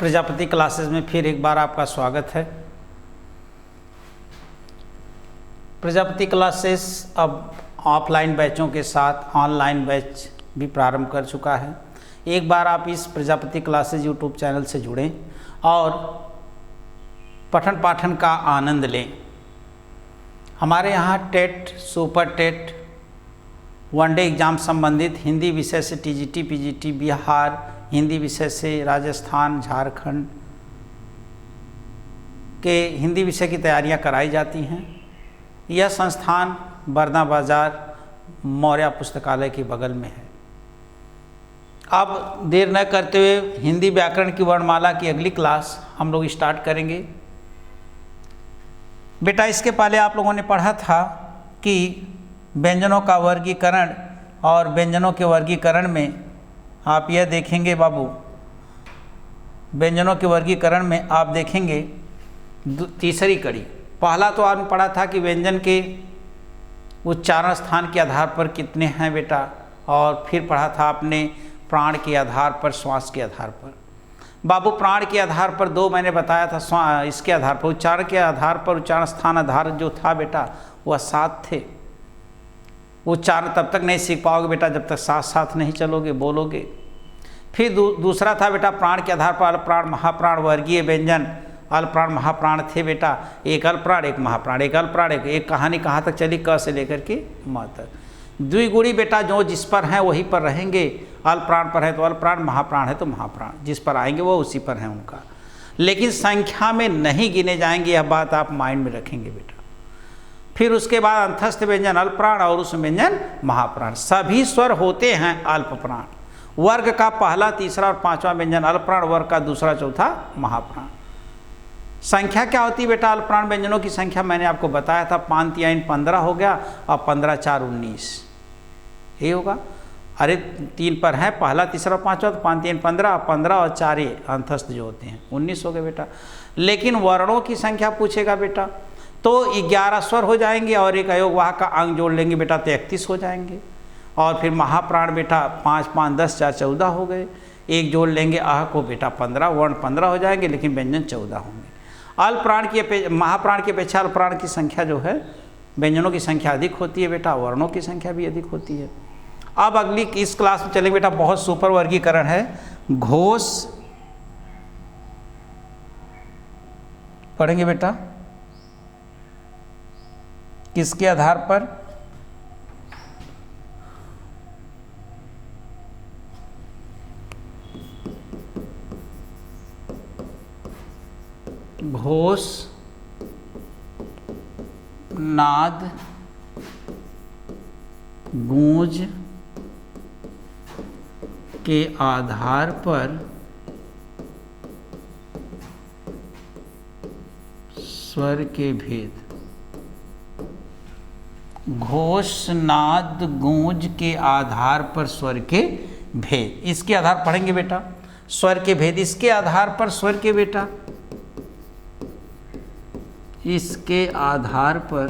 Prajapati classes में फिर एक बार आपका स्वागत है। प्रजापति क्लासेस अब ऑफलाइन बैचों के साथ ऑनलाइन बैच भी प्रारंभ कर चुका है। एक बार आप इस प्रजापति क्लासेस यूट्यूब चैनल से जुड़ें और पठन पाठन का आनंद लें। हमारे यहाँ TET, super TET, one day exam संबंधित हिंदी विषय से टीजीटी, पीजीटी, बिहार हिंदी विषय से राजस्थान, झारखंड के हिंदी विषय की तैयारियां कराई जाती हैं। यह संस्थान बरना बाज़ार मौर्या पुस्तकालय के बगल में है। अब देर न करते हुए हिंदी व्याकरण की वर्णमाला की अगली क्लास हम लोग स्टार्ट करेंगे। बेटा, इसके पहले आप लोगों ने पढ़ा था कि व्यंजनों का वर्गीकरण, और व्यंजनों के वर्गीकरण में आप यह देखेंगे बाबू, व्यंजनों के वर्गीकरण में आप देखेंगे तीसरी कड़ी। पहला तो आपने पढ़ा था कि व्यंजन के उच्चारण स्थान के आधार पर कितने हैं बेटा, और फिर पढ़ा था आपने प्राण के आधार पर, श्वास के आधार पर। बाबू, प्राण के आधार पर दो मैंने बताया था, इसके आधार पर, उच्चारण के आधार पर, उच्चारण स्थान आधार जो था बेटा वह 7 थे। उच्चारण तब तक नहीं सीख पाओगे बेटा जब तक साथ साथ नहीं चलोगे, बोलोगे। फिर दूसरा था बेटा प्राण के आधार पर अल्पप्राण, महाप्राण, वर्गीय व्यंजन। अल्पप्राण महाप्राण थे बेटा, एक अल्पप्राण एक महाप्राण, एक अल्पप्राण एक कहानी कहाँ तक चली, क से लेकर के म तक। द्विगुणी बेटा जो जिस पर हैं वहीं पर रहेंगे। अल्पप्राण पर है तो अल्पप्राण, महाप्राण है तो महाप्राण, जिस पर आएंगे वो उसी पर है उनका, लेकिन संख्या में नहीं गिने जाएंगे। यह बात आप माइंड में रखेंगे बेटा। फिर उसके बाद अंतस्थ व्यंजन अल्पप्राण और उस व्यंजन महाप्राण। सभी स्वर होते हैं अल्पप्राण। वर्ग का पहला, तीसरा और पांचवा व्यंजन अल्पप्राण, वर्ग का दूसरा, चौथा महाप्राण। संख्या क्या होती है बेटा? अल्पप्राण व्यंजनों की संख्या मैंने आपको बताया था, 5 3 15 हो गया, और 15 4 19 ये होगा। अरे 3 पर है, पहला, तीसरा, पांचवा, तो 5 3 15, 15 और 4 ये अंतस्थ जो होते हैं 19 हो गए बेटा। लेकिन वर्णों की संख्या पूछेगा बेटा तो 11 स्वर हो जाएंगे और एक अयोगवाहक का अंग जोड़ लेंगे बेटा तो 31 हो जाएंगे। और फिर महाप्राण बेटा 5 5 10 4 14 हो गए, एक जोड़ लेंगे आह को बेटा 15, वर्ण 15 हो जाएंगे, लेकिन व्यंजन 14 होंगे। अल्पप्राण की महाप्राण की अपेक्षा अल्पप्राण की संख्या जो है, व्यंजनों की संख्या अधिक होती है बेटा, वर्णों की संख्या भी अधिक होती है। अब अगली इस क्लास में चलेंगे बेटा, बहुत सुपर वर्गीकरण है। घोष पढ़ेंगे बेटा, किसके आधार पर? घोष, नाद, गूंज के आधार पर स्वर के भेद। घोष, नाद, गूंज के आधार पर स्वर के भेद, इसके आधार पढ़ेंगे बेटा। स्वर के भेद, इसके आधार पर स्वर के बेटा, इसके आधार पर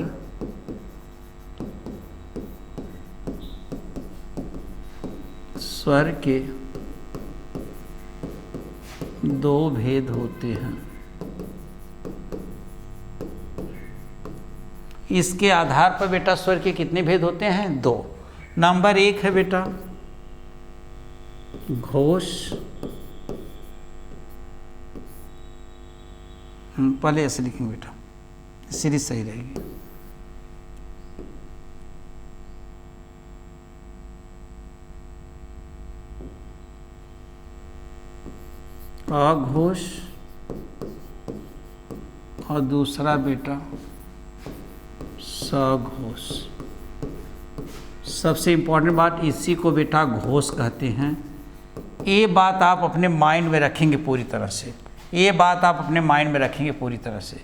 स्वर के 2 भेद होते हैं। इसके आधार पर बेटा स्वर के कितने भेद होते हैं? 2। नंबर 1 है बेटा घोष, पहले ऐसे लिखेंगे बेटा, सीरीज सही रहेगी। अघोष और दूसरा बेटा सघोष। सबसे इम्पोर्टेंट बात, इसी को बेटा घोष कहते हैं। ये बात आप अपने माइंड में रखेंगे पूरी तरह से, ये बात आप अपने माइंड में रखेंगे पूरी तरह से।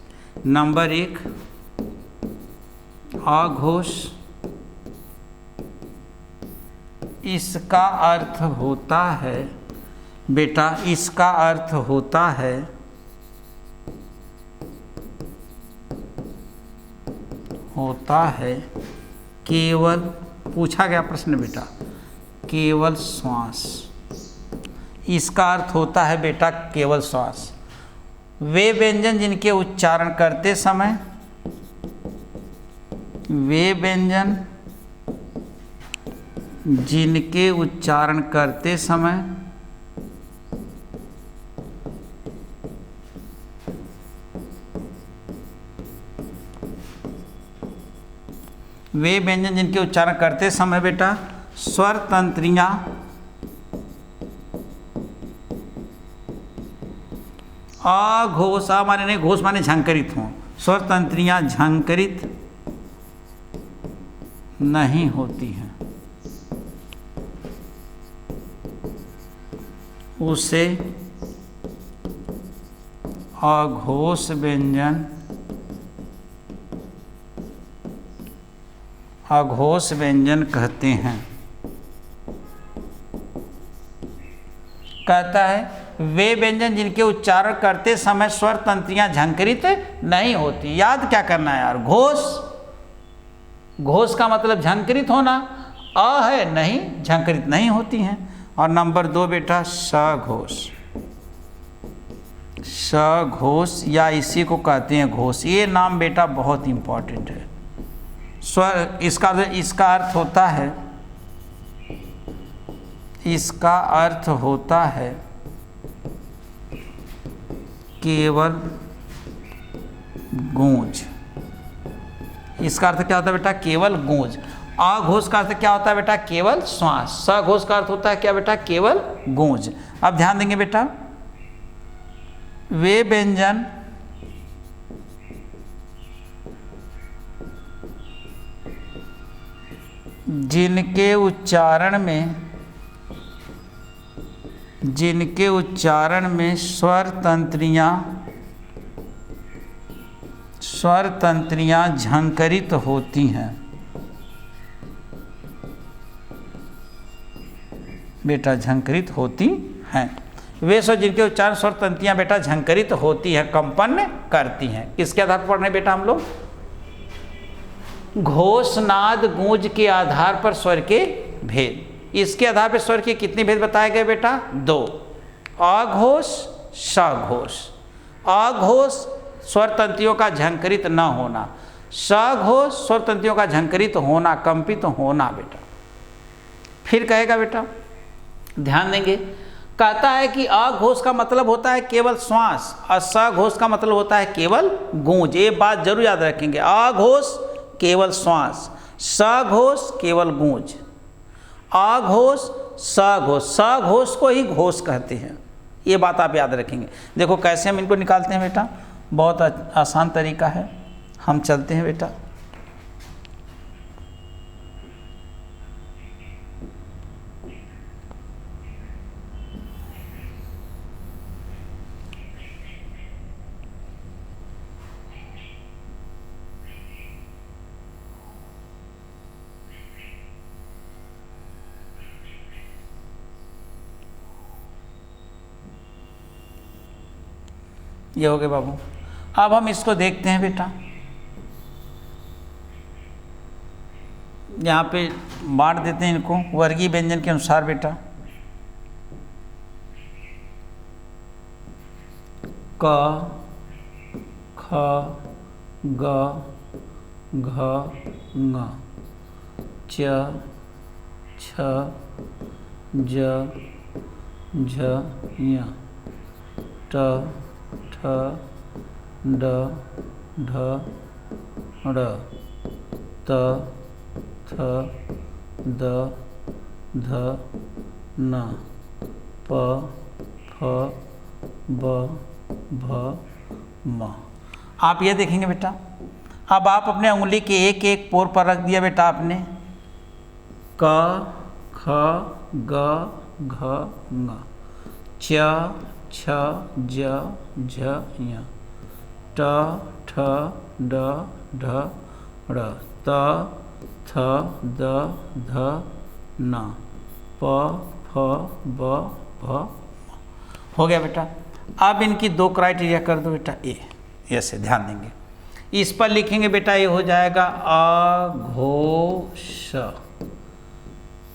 नंबर 1 अघोष, इसका अर्थ होता है बेटा, इसका अर्थ होता है केवल, पूछा गया प्रश्न बेटा, केवल श्वास। इसका अर्थ होता है बेटा केवल श्वास। वे व्यंजन जिनके उच्चारण करते समय, वे व्यंजन जिनके उच्चारण करते समय वे व्यंजन जिनके उच्चारण करते समय बेटा स्वर तंत्रियां अघोष, आ माने नहीं, घोष माने झंकरित हों, स्वर तंत्रियां झंकरित नहीं होती हैं, उसे अघोष व्यंजन, अघोष व्यंजन कहते हैं। कहता है वे व्यंजन जिनके उच्चारण करते समय स्वर तंत्रियां झंकरित नहीं होती। याद क्या करना है यार, घोष, घोष का मतलब झंकरित होना, अ है नहीं, झंकरित नहीं होती हैं। और नंबर 2 बेटा सघोष, सघोष या इसी को कहते हैं घोष। ये नाम बेटा बहुत इंपॉर्टेंट है। स्वर, इसका अर्थ होता है, इसका अर्थ होता है केवल गूंज। इसका अर्थ क्या होता है बेटा, केवल गूंज। अघोष का अर्थ क्या होता है बेटा, केवल श्वास। सघोष का अर्थ होता है क्या बेटा, केवल गूंज। अब ध्यान देंगे बेटा, वे व्यंजन जिनके उच्चारण में स्वर तंत्रियां झंकरित होती हैं। बेटा झंकरित होती हैं। वे स्वर जिनके उच्चारण स्वर तंत्रियां बेटा झंकरित होती हैं, कंपन करती हैं। किसके आधार पर पढ़ रहे हैं बेटा हम लोग, घोषनाद गूंज के आधार पर स्वर के भेद। इसके आधार पर स्वर के कितने भेद बताए गए बेटा, 2। अघोष, सघोष। अघोष स्वर तंत्रियों का झंकरित न होना, सघोष स्वर तंत्रियों का झंकरित होना, कंपित होना बेटा। फिर कहेगा बेटा, ध्यान देंगे, कहता है कि अघोष का मतलब होता है केवल श्वास और सघोष का मतलब होता है केवल गूंज। ये बात जरूर याद रखेंगे, अघोष केवल श्वास, सघोष केवल गूंज। अघोष, सघोष, सघोष को ही घोष कहते हैं। ये बात आप याद रखेंगे। देखो कैसे हम इनको निकालते हैं बेटा, बहुत आसान तरीका है। हम चलते हैं बेटा, ये हो गए बाबू। अब हम इसको देखते हैं बेटा, यहाँ पे बांट देते हैं इनको वर्गीय व्यंजन के अनुसार बेटा। क, ख, ग, घ, ङ, च, छ, ज, झ, ञ, ट, ठ, ड, ढ, ड़, त, थ, द, ध, न, प, फ, ब, भ, म। आप ये देखेंगे बेटा, अब आप अपने उंगली के एक एक पोर पर रख दिया बेटा आपने, क, ख, ग, घ, ङ, च, छ, ज, झ, ञ, ट, ठ, ड, ढ, ड़, त, थ, द, ध, न, प, फ, ब, भ, म। हो गया बेटा। अब इनकी 2 क्राइटेरिया कर दो बेटा, ए, ऐसे ध्यान देंगे। इस पर लिखेंगे बेटा, ये हो जाएगा अघोष,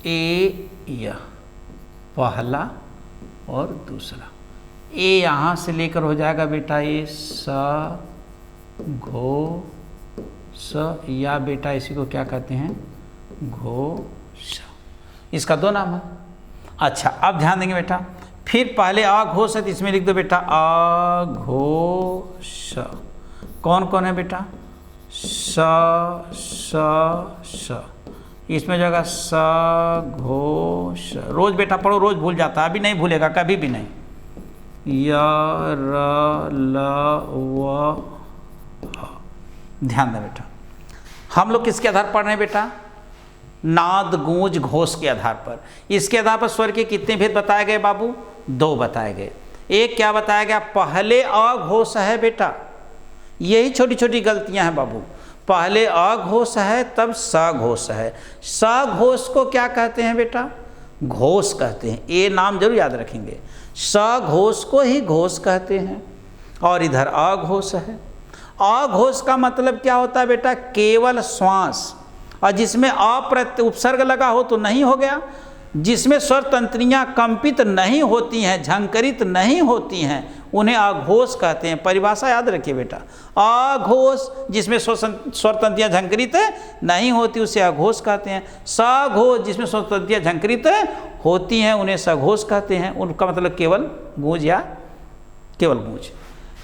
ए, य, पहला और दूसरा। ए यहाँ से लेकर हो जाएगा बेटा ये स घो स, या बेटा इसी को क्या कहते हैं घोष। इसका दो नाम है। अच्छा अब ध्यान देंगे बेटा, फिर पहले अघोष है तो इसमें लिख दो बेटा अघोष। कौन कौन है बेटा? स इसमें जगह स घोष। रोज बेटा पढ़ो, रोज भूल जाता है, अभी नहीं भूलेगा कभी भी नहीं। य र ल व ह। ध्यान दें बेटा, हम लोग किसके आधार पर पढ़ रहे हैं बेटा? नाद गूंज घोष के आधार पर। इसके आधार पर स्वर के कितने भेद बताए गए बाबू? दो बताए गए। एक क्या बताया गया? पहले अघोष है बेटा, यही छोटी छोटी गलतियां हैं बाबू। पहले अघोष है तब सघोष है। सघोष को क्या कहते हैं बेटा? घोष कहते हैं। ये नाम जरूर याद रखेंगे, सघोष को ही घोष कहते हैं। और इधर अघोष है। अघोष का मतलब क्या होता है बेटा? केवल श्वास, और जिसमें अप्रत्यय उपसर्ग लगा हो तो नहीं हो गया। जिसमें स्वर तंत्रियां कंपित नहीं होती हैं, झंकरित नहीं होती हैं, उन्हें अघोष कहते हैं। परिभाषा याद रखिए बेटा, अघोष जिसमें स्वर तंत्रियां झंकरित नहीं होती उसे अघोष कहते हैं। सघोष जिसमें स्वर तंत्रियां झंकरित होती हैं उन्हें सघोष कहते हैं। उनका मतलब केवल गूंज या केवल गूंज।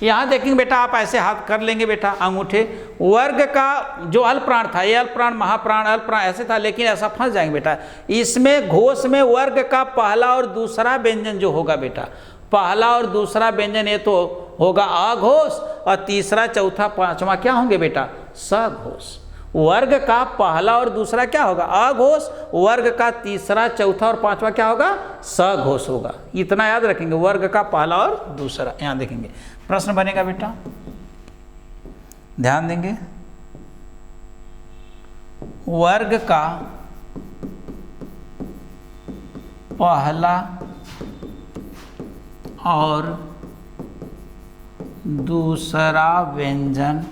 यहाँ देखेंगे बेटा, आप ऐसे हाथ कर लेंगे बेटा अंगूठे। वर्ग का जो अल प्राण था, ये अल प्राण महाप्राण अल प्राण ऐसे था, लेकिन ऐसा फंस जाएंगे बेटा। इसमें घोष में वर्ग का पहला और दूसरा व्यंजन जो होगा बेटा, पहला और दूसरा व्यंजन ये तो होगा अघोष, और तीसरा चौथा पांचवा क्या होंगे बेटा? सघोष। वर्ग का पहला और दूसरा क्या होगा? अघोष। वर्ग का तीसरा चौथा और पांचवा क्या होगा? सघोष होगा। इतना याद रखेंगे, वर्ग का पहला और दूसरा। यहाँ देखेंगे प्रश्न बनेगा बेटा, ध्यान देंगे। वर्ग का पहला और दूसरा व्यंजन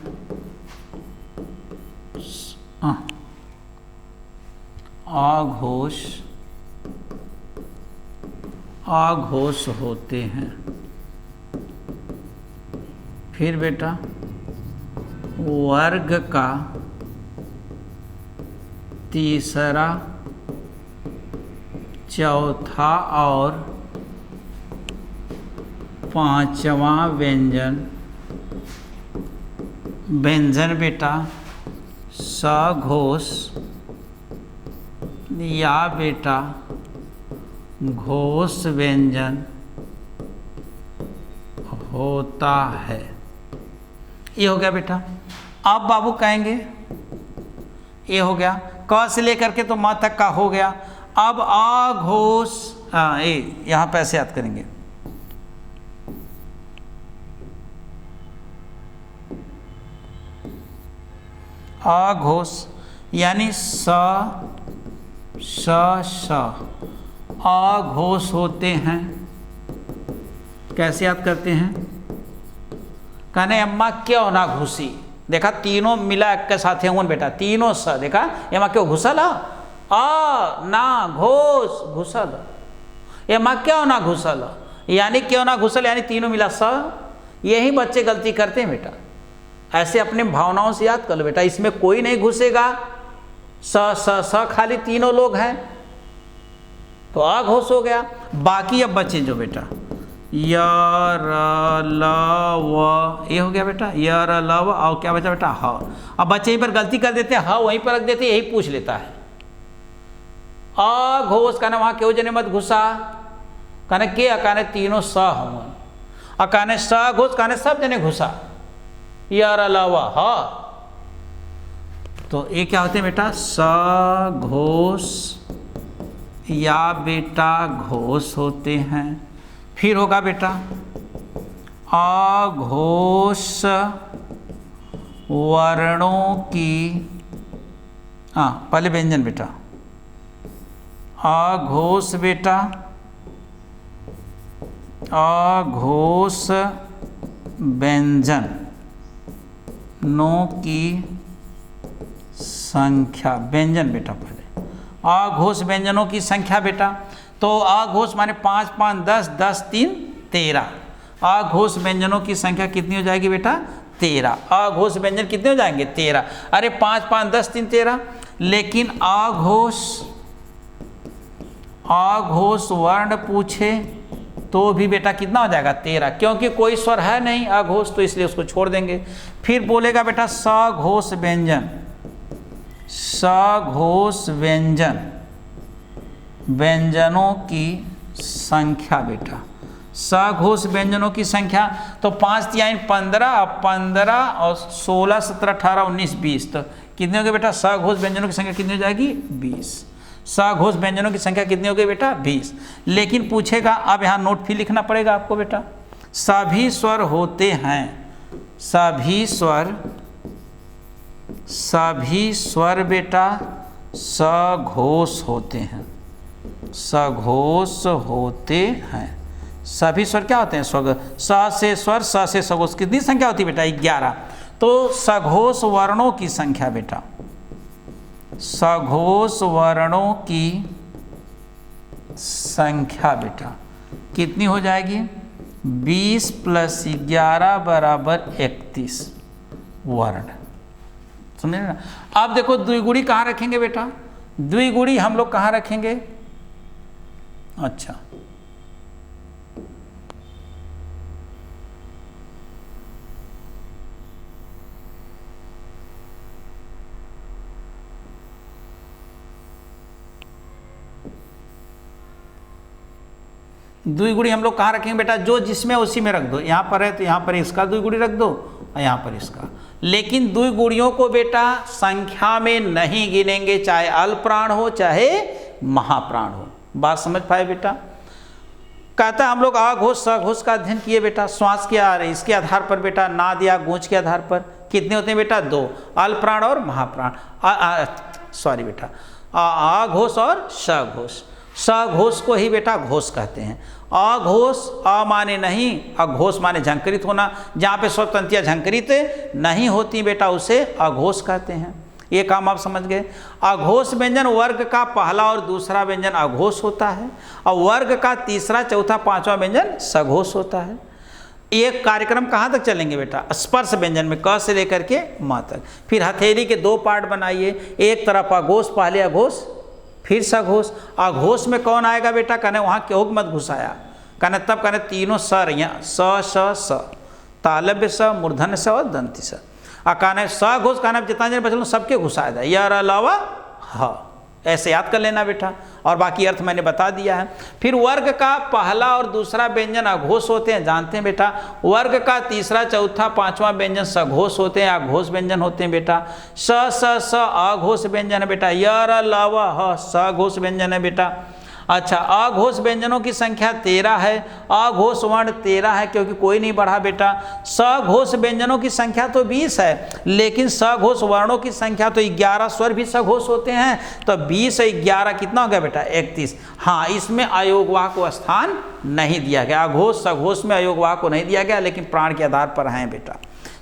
अघोष अघोष होते हैं। फिर बेटा वर्ग का तीसरा चौथा और पांचवा व्यंजन बेटा सघोष या बेटा घोष व्यंजन होता है। ये हो गया बेटा। अब बाबू कहेंगे ये हो गया, क से लेकर के तो म तक का हो गया। अब अघोष, यहाँ पे ऐसे याद करेंगे, अघोष यानी स अघोष होते हैं। कैसे याद करते हैं? कहने अम्मा क्यों ना घुसी। देखा तीनों मिला एक के साथ है बेटा, तीनों स। देखा अम्मा क्यों घुसल? आ ना घोष घुसल। अम्मा क्यों ना घुसल, यानी क्यों ना घुसल यानी तीनों मिला स। यही बच्चे गलती करते हैं बेटा। ऐसे अपने भावनाओं से याद कर लो बेटा, इसमें कोई नहीं घुसेगा। स खाली तीनों लोग हैं तो अघोष हो गया। बाकी अब बचे जो बेटा य र ल व, ये हो गया बेटा य र ल व। और क्या बचा बेटा? ह। अब बच्चे यहीं पर गलती कर देते हैं, ह वहीं पर रख देते हैं, यही पूछ लेता है। अघोष कहना वहाँ क्यों जने मत घुसा, कहने के कहने तीनों स हों, और कहने सघोष कहने सब जने घुसा य र ल व ह। तो ये क्या होते हैं बेटा? सघोष या बेटा घोष होते हैं। फिर होगा बेटा अघोष वर्णों की, पहले व्यंजन बेटा, अघोष बेटा अघोष व्यंजनों की संख्या। व्यंजन बेटा पहले अघोष व्यंजनों की संख्या बेटा तो अघोष माने 5 5 10 10 3 13। अघोष व्यंजनों की संख्या कितनी हो जाएगी बेटा? 13। अघोष व्यंजन कितने हो जाएंगे? 13। अरे 5 5 10 3 13, लेकिन अघोष वर्ण पूछे तो भी बेटा कितना हो जाएगा? 13, क्योंकि कोई स्वर है नहीं अघोष, तो इसलिए उसको छोड़ देंगे। फिर बोलेगा बेटा सघोष व्यंजन, सघोष व्यंजनों की संख्या बेटा, सघोष व्यंजनों की संख्या। तो 5 3 15, 15 और 16 17 18 19 20, तो कितने हो गए बेटा? सघोष व्यंजनों की संख्या कितनी हो जाएगी? 20। सघोष व्यंजनों की संख्या कितनी हो गई बेटा? 20। लेकिन पूछेगा, अब यहाँ नोट भी लिखना पड़ेगा आपको बेटा, सभी स्वर होते हैं, सभी स्वर बेटा सघोष होते हैं, सघोष होते हैं। सभी स्वर क्या होते हैं? स्वर। स से स्वर, स से सघोष कितनी संख्या होती है बेटा? 11। तो सघोष वर्णों की संख्या बेटा, सघोष वर्णों की संख्या बेटा कितनी हो जाएगी? 20 + 11 = 31 वर्ण। समझे ना? अब देखो द्विगुणी कहाँ रखेंगे बेटा? द्विगुणी हम लोग कहाँ रखेंगे? अच्छा, द्विगुणी हम लोग कहाँ रखेंगे बेटा? जो जिसमें उसी में रख दो। यहाँ पर है तो यहाँ पर इसका द्विगुणी रख दो और यहाँ पर इसका। लेकिन द्विगुणियों को बेटा संख्या में नहीं गिनेंगे, चाहे अल्पप्राण हो चाहे महाप्राण हो। बात समझ पाए बेटा? कहता है हम लोग अघोष सघोष का अध्ययन किए बेटा, श्वास के इसके आधार पर बेटा, नाद या गूंज के आधार पर कितने होते हैं बेटा? 2, अल्पप्राण और महाप्राण। सॉरी बेटा, अघोष और सघोष। सघोष को ही बेटा घोष कहते हैं। अघोष अ माने नहीं, अघोष माने झंकृत होना, जहाँ पे स्वतंत्रियाँ झंकृत नहीं होती बेटा उसे अघोष कहते हैं। ये काम आप समझ गए। अघोष व्यंजन वर्ग का पहला और दूसरा व्यंजन अघोष होता है, और वर्ग का तीसरा चौथा पांचवा व्यंजन सघोष होता है। ये कार्यक्रम कहाँ तक चलेंगे बेटा? स्पर्श व्यंजन में क से लेकर के म तक। फिर हथेली के 2 पार्ट बनाइए, एक तरफ अघोष, पहले अघोष फिर सघोष। अघोष में कौन आएगा बेटा? कहने वहाँ क्यों मत घुसाया, कहने तब कहने तीनों स यहाँ स तालव्य स, मूर्धन्य स और दंती स। कहने सघोष कहना जितना जन बचल सबके घुसाया था, यर अलावा ह। ऐसे याद कर लेना बेटा, और बाकी अर्थ मैंने बता दिया है। फिर वर्ग का पहला और दूसरा व्यंजन अघोष होते हैं, जानते हैं बेटा। वर्ग का तीसरा चौथा पांचवा व्यंजन सघोष होते हैं, अघोष व्यंजन होते हैं बेटा। स अघोष व्यंजन है बेटा, यर अलावा ह सघोष व्यंजन है बेटा। अच्छा, अघोष व्यंजनों की संख्या 13 है, अघोष वर्ण 13 है क्योंकि कोई नहीं बढ़ा बेटा। सघोष व्यंजनों की संख्या तो 20 है, लेकिन सघोष वर्णों की संख्या तो 11 स्वर भी सघोष होते हैं, तो 20 और 11 कितना हो गया बेटा? 31। हाँ, इसमें अयोगवाह को स्थान नहीं दिया गया, अघोष सघोष में अयोगवाह को नहीं दिया गया, लेकिन प्राण के आधार पर हैं बेटा।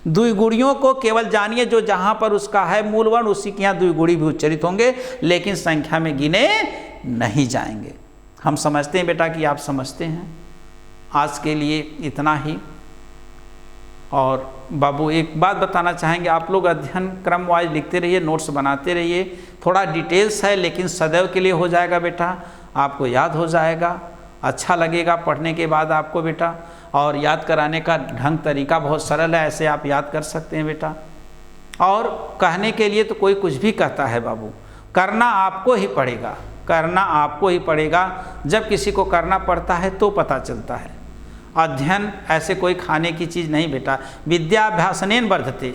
द्विगुणियों को केवल जानिए जो जहाँ पर उसका है मूल वर्ण उसी के यहाँ द्विगुणी भी उच्चरित होंगे, लेकिन संख्या में गिने नहीं जाएंगे। हम समझते हैं बेटा कि आप समझते हैं। आज के लिए इतना ही। और बाबू एक बात बताना चाहेंगे, आप लोग अध्ययन क्रम वाइज लिखते रहिए, नोट्स बनाते रहिए। थोड़ा डिटेल्स है लेकिन सदैव के लिए हो जाएगा बेटा, आपको याद हो जाएगा, अच्छा लगेगा पढ़ने के बाद आपको बेटा। और याद कराने का ढंग तरीका बहुत सरल है, ऐसे आप याद कर सकते हैं बेटा। और कहने के लिए तो कोई कुछ भी कहता है बाबू, करना आपको ही पड़ेगा, करना आपको ही पड़ेगा। जब किसी को करना पड़ता है तो पता चलता है। अध्ययन ऐसे कोई खाने की चीज़ नहीं बेटा। विद्याभ्यासनेन वर्धते।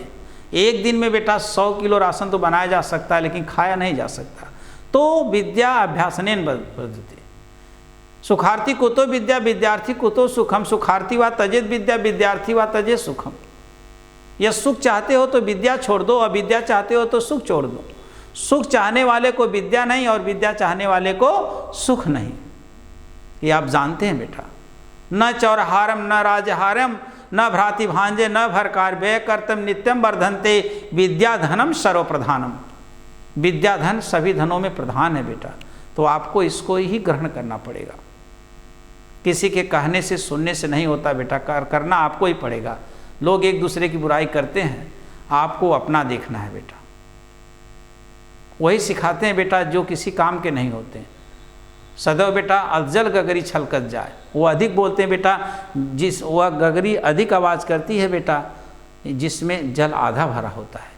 एक दिन में बेटा 100 किलो राशन तो बनाया जा सकता है, लेकिन खाया नहीं जा सकता। तो विद्या अभ्यासनेन वर्धते। सुखार्थी कुतो विद्या, विद्यार्थी कुतो सुखम। सुखार्थी वा तजेत विद्या, विद्यार्थी वा तजेत सुखम। यह सुख चाहते हो तो विद्या छोड़ दो, और विद्या चाहते हो तो सुख छोड़ दो। सुख चाहने वाले को विद्या नहीं, और विद्या चाहने वाले को सुख नहीं। ये आप जानते हैं बेटा। न चौरहारम न राजहारम न भ्राति भांजे न भरकार व्यय कर्तम नित्यम वर्धनते विद्याधनम सर्वप्रधानम। विद्याधन सभी धनों में प्रधान है बेटा। तो आपको इसको ही ग्रहण करना पड़ेगा। किसी के कहने से सुनने से नहीं होता बेटा, करना आपको ही पड़ेगा। लोग एक दूसरे की बुराई करते हैं, आपको अपना देखना है बेटा। वही सिखाते हैं बेटा जो किसी काम के नहीं होते हैं। सदैव बेटा अजल गगरी छलकत जाए, वो अधिक बोलते हैं बेटा, वह गगरी अधिक आवाज़ करती है बेटा जिसमें जल आधा भरा होता है,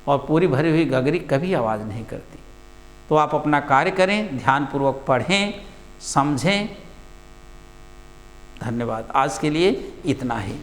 और पूरी भरी हुई गगरी कभी आवाज़ नहीं करती। तो आप अपना कार्य करें, ध्यानपूर्वक पढ़ें, समझें। धन्यवाद। आज के लिए इतना ही।